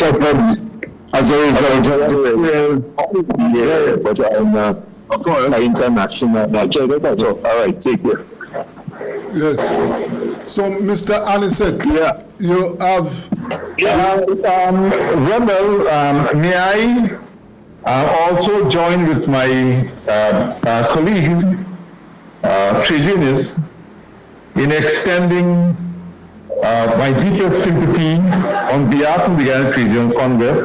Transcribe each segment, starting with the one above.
suffered as a result of the but I'm international. All right, take care. Yes. So, Mr. Anisette, you have... May I also join with my colleagues, trade unions, in extending my deepest sympathy on behalf of the Guyana Trade Union Congress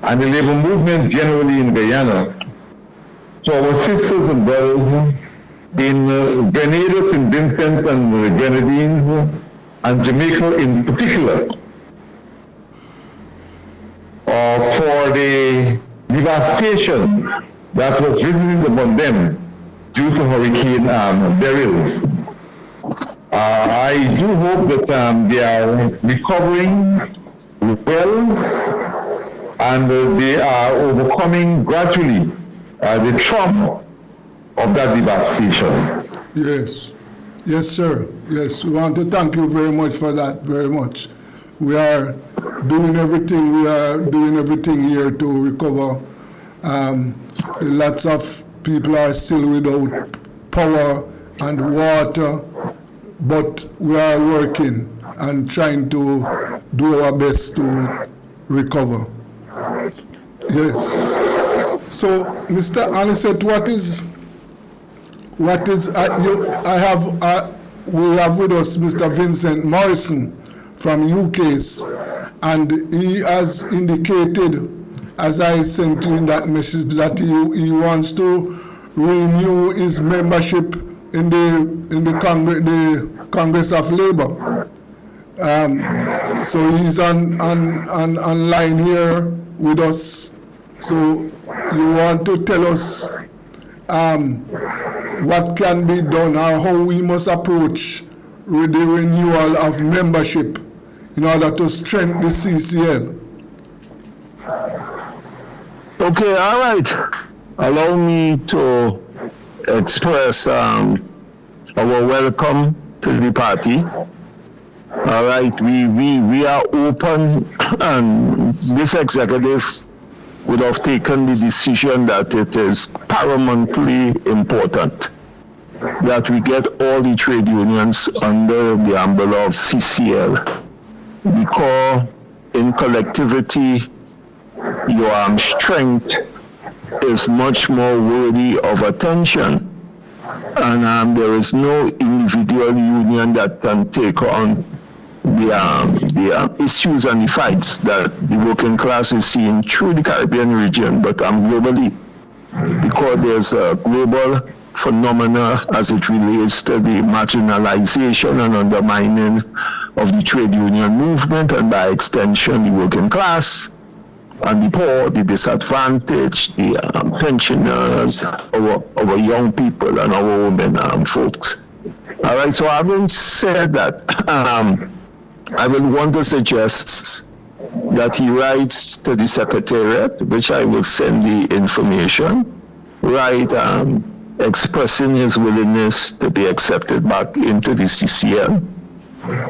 and the labor movement generally in Guyana to our sisters and brothers in Grenada, St. Vincent and the Grenadines, and Jamaica in particular, for the devastation that was visited upon them due to Hurricane Beryl. I do hope that they are recovering well and they are overcoming gradually the trauma of that devastation. Yes. Yes, sir. Yes, we want to thank you very much for that, very much. We are doing everything. We are doing everything here to recover. Lots of people are still without power and water, but we are working and trying to do our best to recover. Yes. So, Mr. Anisette, we have with us Mr. Vincent Morrison from UK's, and he has indicated, as I sent you in that message, that he wants to renew his membership in the Congress of Labour. So he's online here with us. So you want to tell us what can be done or how we must approach with the renewal of membership in order to strengthen the CCL. Okay, all right. Allow me to express our welcome to the party. All right, we are open, and this executive would have taken the decision that it is paramountly important that we get all the trade unions under the umbrella of CCL, because in collectivity, your strength is much more worthy of attention, and there is no individual union that can take on the issues and the fights that the working class is seeing through the Caribbean region, but globally, because there's a global phenomena as it relates to the marginalization and undermining of the trade union movement, and by extension the working class and the poor, the disadvantaged, the pensioners, our young people and our women folks. All right, so having said that, I will want to suggest that he writes to the Secretariat, which I will send the information, right, expressing his willingness to be accepted back into the CCL.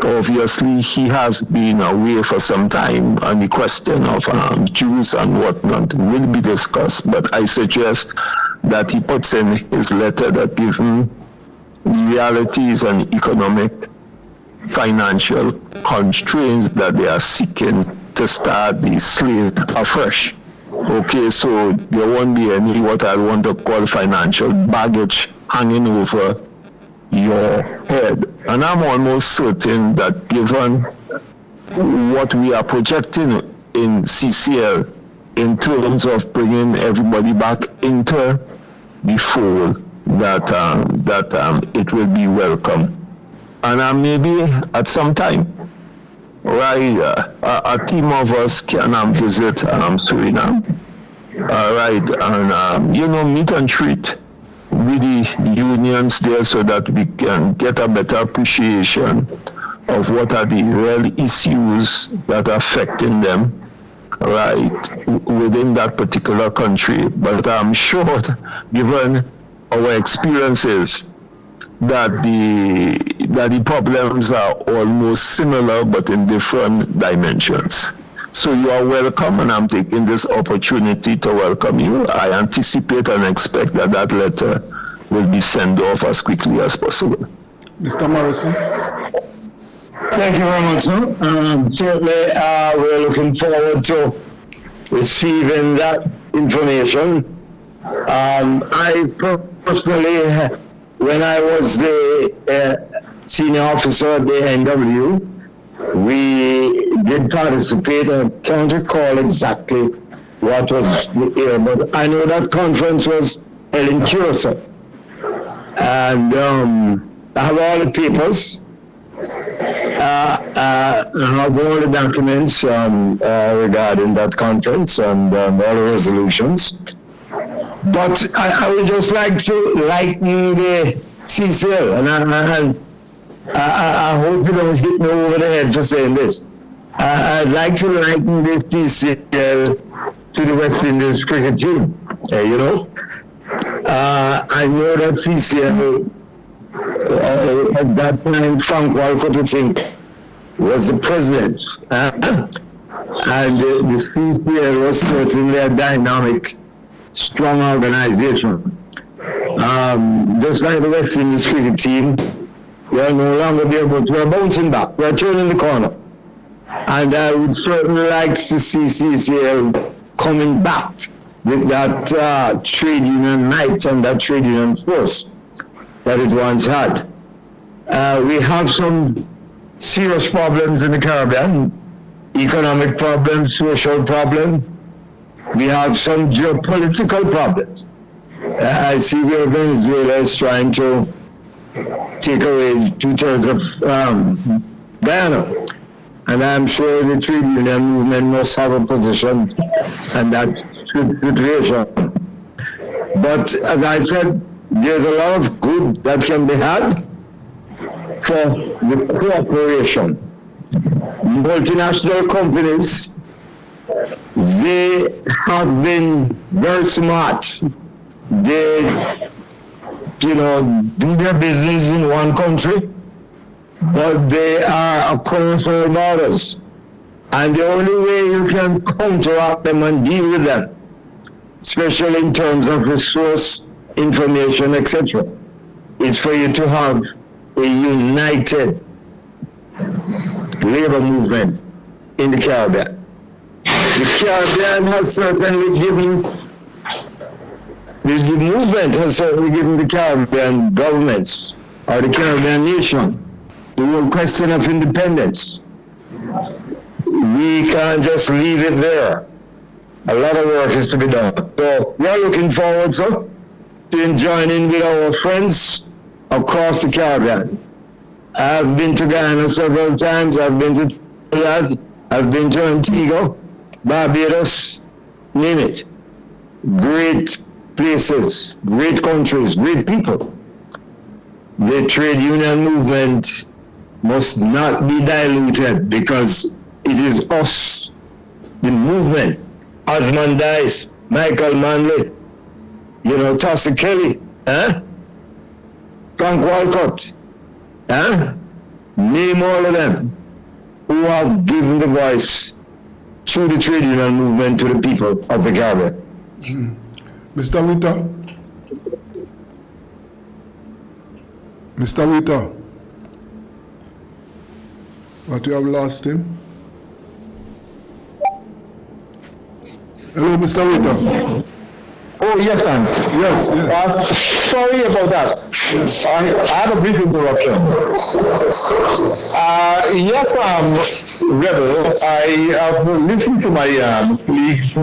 Obviously, he has been away for some time, and the question of Jews and whatnot will be discussed, but I suggest that he puts in his letter that given the realities and economic, financial constraints that they are seeking to start the slate afresh. Okay, so there won't be any what I want to call financial baggage hanging over your head. And I'm almost certain that given what we are projecting in CCL in terms of bringing everybody back into the fold, that it will be welcome. And maybe at some time, right, a team of us can visit Suriname, right, and meet and treat with the unions there so that we can get a better appreciation of what are the real issues that are affecting them, right, within that particular country. But I'm sure, given our experiences, that the problems are almost similar but in different dimensions. So you are welcome, and I'm taking this opportunity to welcome you. I anticipate and expect that that letter will be sent off as quickly as possible. Mr. Morrison? Thank you very much, sir. Certainly, we're looking forward to receiving that information. I personally, when I was the senior officer at the NW, we did participate. I can't recall exactly what was the year, but I know that conference was held in Curacao. And I have all the papers. I have all the documents regarding that conference and all the resolutions. But I would just like to lighten the CCL, and I hope you don't hit me over the head for saying this. I'd like to liken this CCL to the West Indies cricket team. I know that CCL at that time, Frank Walcott, I think, was the president. And the CCL was certainly a dynamic, strong organization. Just like the West Indies cricket team, we are no longer there, but we're bouncing back. We're turning the corner. And I would certainly like to see CCL coming back with that trade union might and that trade union force that it once had. We have some serious problems in the Caribbean, economic problems, social problems. We have some geopolitical problems. I see where Venezuela is trying to take away 2/3 of Guyana. And I'm sure the trade union movement must have a position in that situation. But as I said, there's a lot of good that can be had for the cooperation. Multinational companies, they have been very smart. They, do their business in one country, but they are across all borders. And the only way you can counteract them and deal with them, especially in terms of resource, information, etc., is for you to have a united labor movement in the Caribbean. The Caribbean has certainly given, the movement has certainly given the Caribbean governments or the Caribbean nation the whole question of independence. We can't just leave it there. A lot of work is to be done. So we are looking forward, sir, to joining with our friends across the Caribbean. I've been to Guyana several times. I've been to Trinidad. I've been to Antigua, Barbados, name it. Great places, great countries, great people. The trade union movement must not be diluted because it is us, the movement. Osmond Dice, Michael Manley, Tossie Kelly, Frank Walcott, name all of them who have given the voice through the trade union movement to the people of the Caribbean. Mr. Witter? Mr. Witter? But you have lost him. Hello, Mr. Witter. Oh, yes, ma'am. Yes. Sorry about that. Yes. I had a brief interruption. Yes, Rebel, I have listened to my colleague,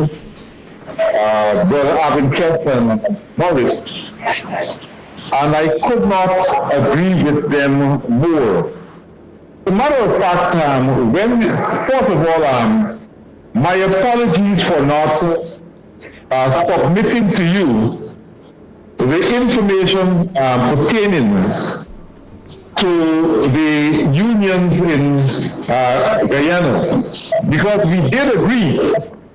Brother Abinket and Morris, and I could not agree with them more. As a matter of fact, first of all, my apologies for not submitting to you the information pertaining to the unions in Guyana, because we did agree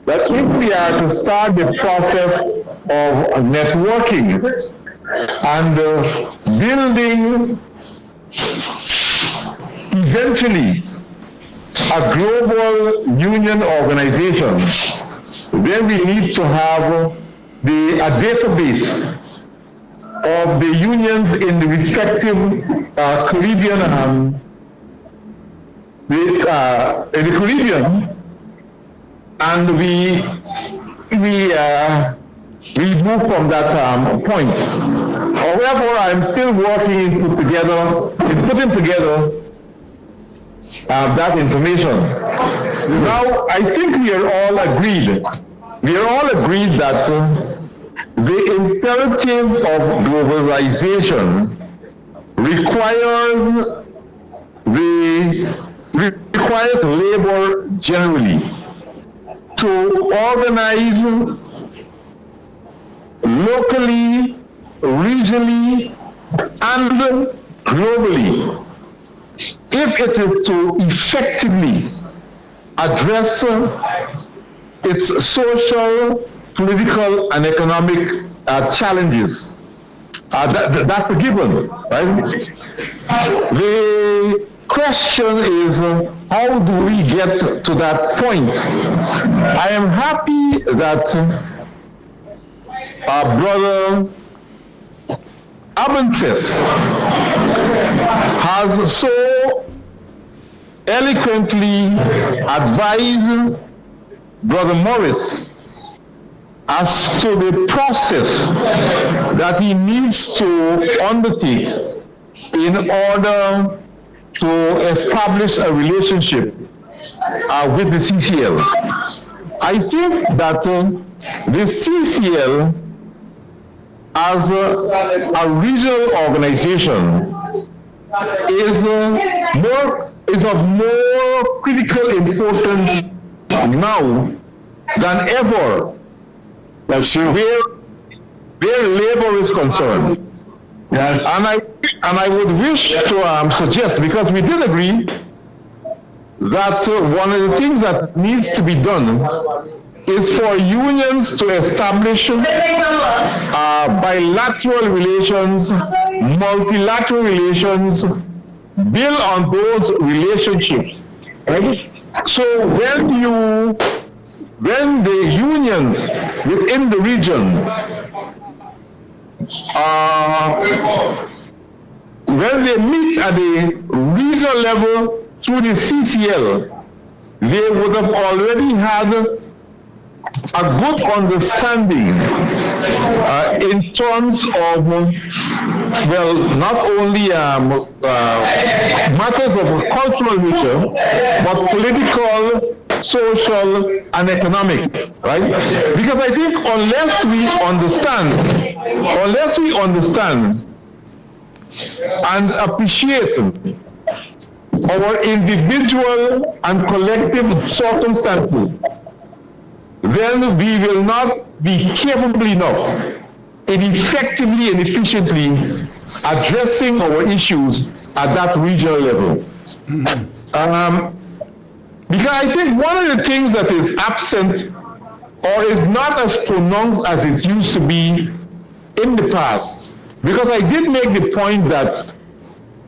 that if we are to start the process of networking and building eventually a global union organization, then we need to have a database of the unions in the respective Caribbean, in the Caribbean, and we move from that point. However, I'm still working in putting together that information. Now, I think we are all agreed. We are all agreed that the imperative of globalization requires labor generally to organize locally, regionally, and globally if it is to effectively address its social, political, and economic challenges. That's a given, right? The question is, how do we get to that point? I am happy that our brother Abensis has so eloquently advised Brother Morris as to the process that he needs to undertake in order to establish a relationship with the CCL. I think that the CCL as a regional organization is of more critical importance now than ever. That's true. Where labor is concerned. Yes. And I would wish to suggest, because we did agree that one of the things that needs to be done is for unions to establish bilateral relations, multilateral relations, build on those relationships. Right? So when the unions within the region when they meet at the regional level through the CCL, they would have already had a good understanding in terms of, well, not only matters of cultural nature, but political, social, and economic, right? Because I think unless we understand and appreciate our individual and collective circumstances, then we will not be capable enough in effectively and efficiently addressing our issues at that regional level. Because I think one of the things that is absent or is not as pronounced as it used to be in the past, because I did make the point that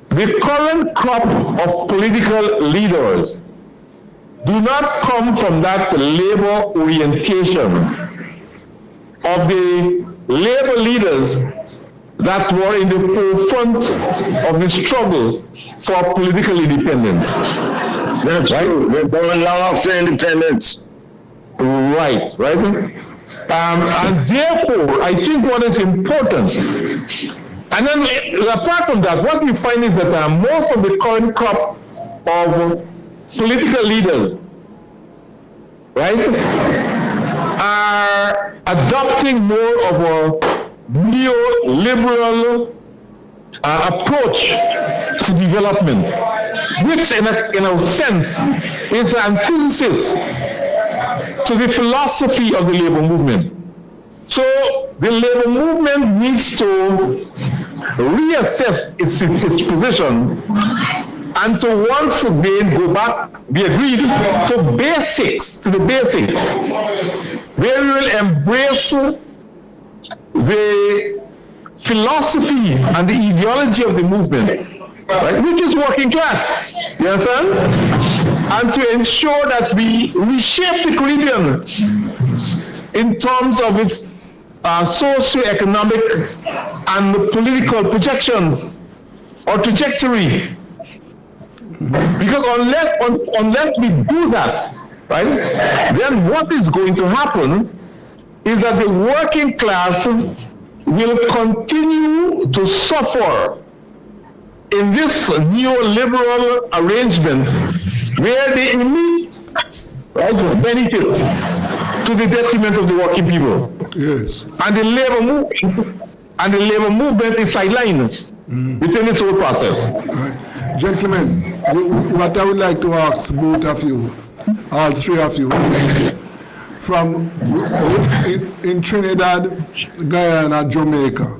the current crop of political leaders do not come from that labor orientation of the labor leaders that were in the forefront of the struggle for political independence. That's right. We're going long after independence. Right. And therefore, I think what is important, and then apart from that, what we find is that most of the current crop of political leaders, right, are adopting more of a neoliberal approach to development, which in a sense is an antithesis to the philosophy of the labor movement. So the labor movement needs to reassess its position and to once again go back, be agreed to the basics, where we will embrace the philosophy and the ideology of the movement right, which is working class. You understand? And to ensure that we reshape the Caribbean in terms of its socio-economic and political projections or trajectory. Because unless we do that, right, then what is going to happen is that the working class will continue to suffer in this neoliberal arrangement where the elite, right, benefit to the detriment of the working people. Yes. And the labor movement is sidelined within this whole process. Right. Gentlemen, what I would like to ask both of you, all three of you, is from in Trinidad, Guyana, Jamaica,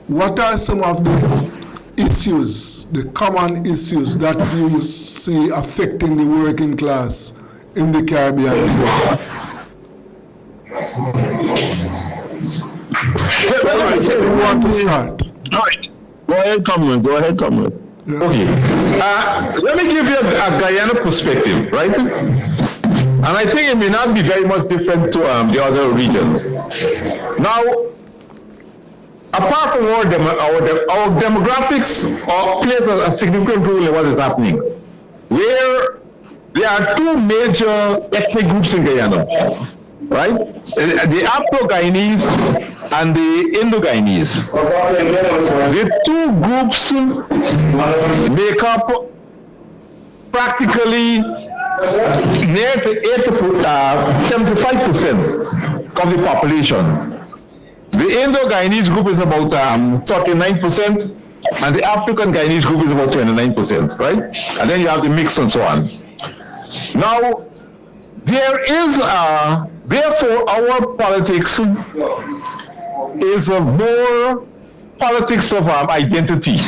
what are some of the issues, the common issues that you see affecting the working class in the Caribbean? Who want to start? All right. Go ahead, Comrade. Yeah. Okay. Let me give you a Guyana perspective, right? And I think it may not be very much different to the other regions. Now, apart from our demographics plays a significant role in what is happening, where there are two major ethnic groups in Guyana, right? The Afro-Guyanese and the Indo-Guyanese. The two groups make up practically near to 75% of the population. The Indo-Guyanese group is about 39%, and the African Guyanese group is about 29%, right? And then you have the mix and so on. Now, there is, therefore, our politics is more politics of identity,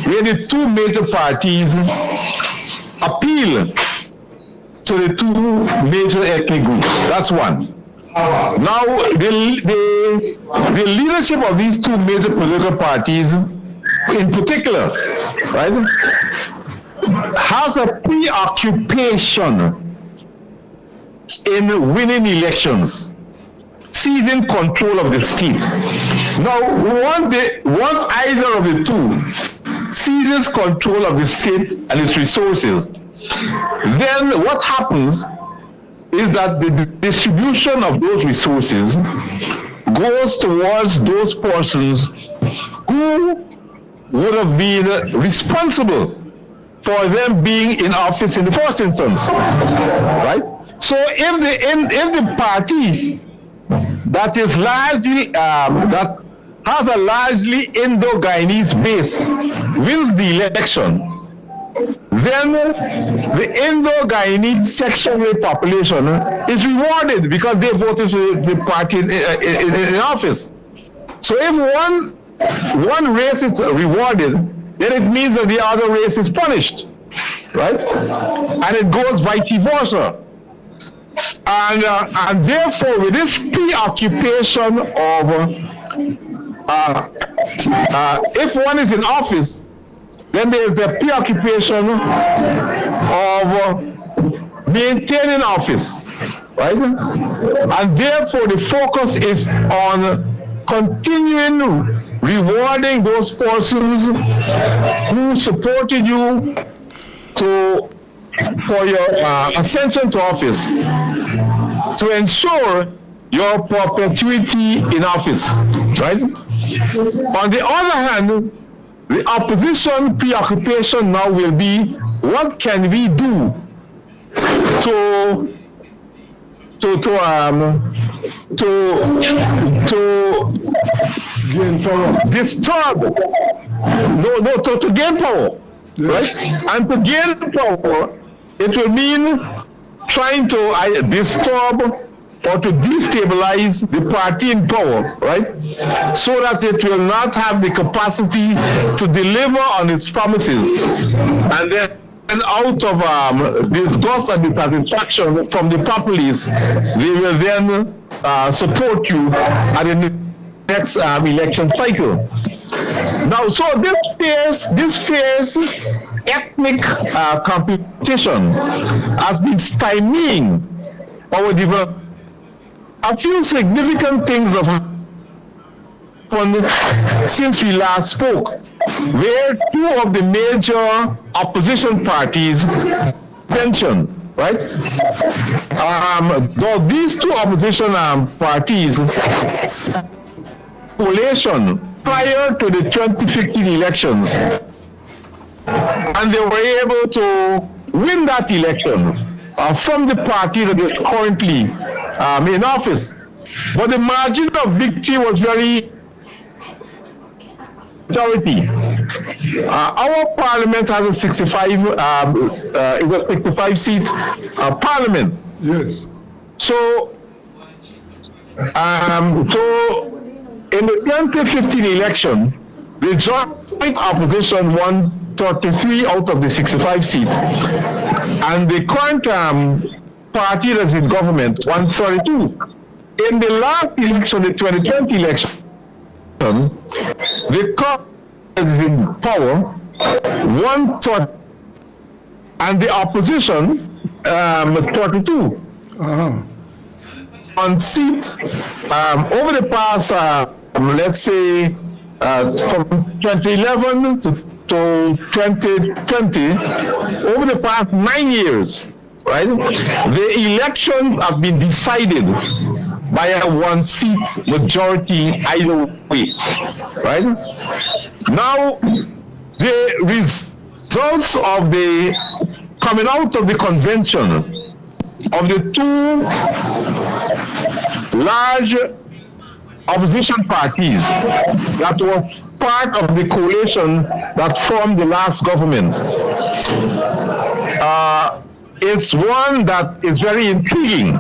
where the two major parties appeal to the two major ethnic groups. That's one. Now, the leadership of these two major political parties, in particular, right, has a preoccupation in winning elections, seizing control of the state. Now, once either of the two seizes control of the state and its resources, then what happens is that the distribution of those resources goes towards those persons who would have been responsible for them being in office in the first instance, right? So if the party that is largely that has a largely Indo-Guyanese base wins the election, then the Indo-Guyanese section of the population is rewarded because they voted for the party in office. So if one race is rewarded, then it means that the other race is punished, right? And it goes vice versa. And therefore, with this preoccupation of if one is in office, then there is a preoccupation of maintaining office, right? And therefore, the focus is on continuing rewarding those persons who supported you for your ascension to office, to ensure your perpetuity in office, right? On the other hand, the opposition preoccupation now will be, what can we do to gain power. Disturb, to gain power, yes. Right? And to gain power, it will mean trying to disturb or to destabilize the party in power, right? So that it will not have the capacity to deliver on its promises. And then out of disgust and dissatisfaction from the populace, they will then support you at the next election cycle. Now, so this fierce ethnic competition has been stymieing our development. A few significant things have happened since we last spoke, where two of the major opposition parties mentioned, right? Though these two opposition parties coalition prior to the 2015 elections, and they were able to win that election from the party that is currently in office. But the margin of victory was very majority. Our parliament has a 65 seat parliament. Yes. So in the 2015 election, the joint opposition won 33 out of the 65 seats, and the current party that's in government won 32. In the last election, the 2020 election, the Congress is in power, 130, and the opposition 32. On seat over the past, let's say, from 2011 to 2020, over the past 9 years, right? The elections have been decided by a one-seat majority either way, right? Now, the results of the coming out of the convention of the two large opposition parties that were part of the coalition that formed the last government. It's one that is very intriguing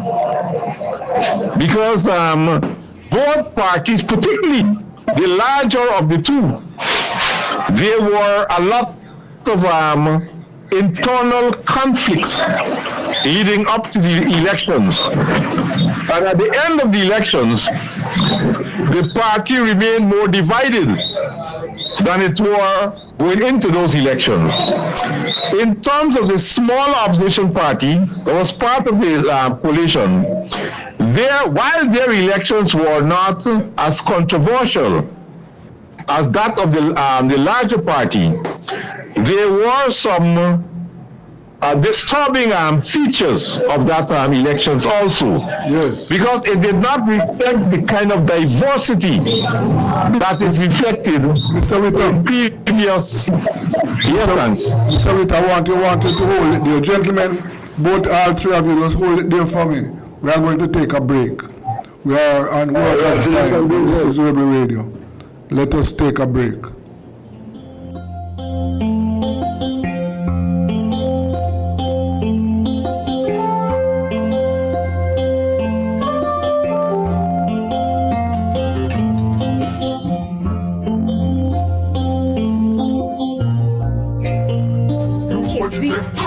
because both parties, particularly the larger of the two, there were a lot of internal conflicts leading up to the elections. And at the end of the elections, the party remained more divided than it were going into those elections. In terms of the smaller opposition party that was part of the coalition, while their elections were not as controversial as that of the larger party, there were some disturbing features of that elections also. Yes. Because it did not reflect the kind of diversity that is reflected Mr. Witter, in previous years. Mr. Witter, I want you to hold it there. Gentlemen, all three of you, just hold it there for me. We are going to take a break. We are on workers' time. This is Rebel Radio. Let us take a break.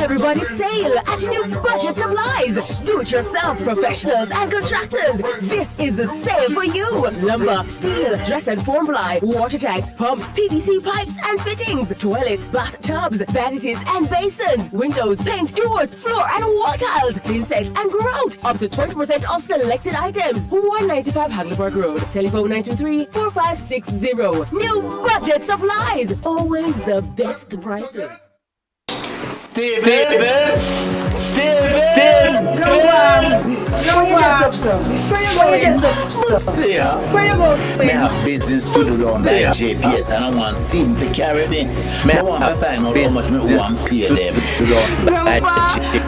Everybody sale at new budget supplies. Do-it-yourself professionals and contractors. This is the sale for you. Lumber, steel, dress and form ply, water tanks, pumps, PVC pipes and fittings, toilets, bathtubs, vanities and basins, windows, paint, doors, floor and wall tiles, insects and grout. Up to 20% off selected items. 195 Hagleyburg Road. Telephone 923-4560. New budget supplies. Always the best prices. Steven! Where you go? I have business to do down like JPS and I want Steven to carry me. I want to find out how much I want to pay them.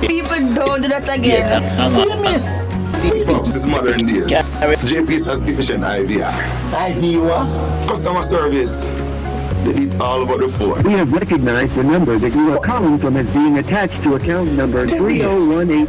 People don't do that again. Yes, and I want Steven. Pops is modern days. JPS has efficient IVR. IVR? Customer service. They did all over the phone. We have recognized the number that you are calling from as being attached to account number 3018.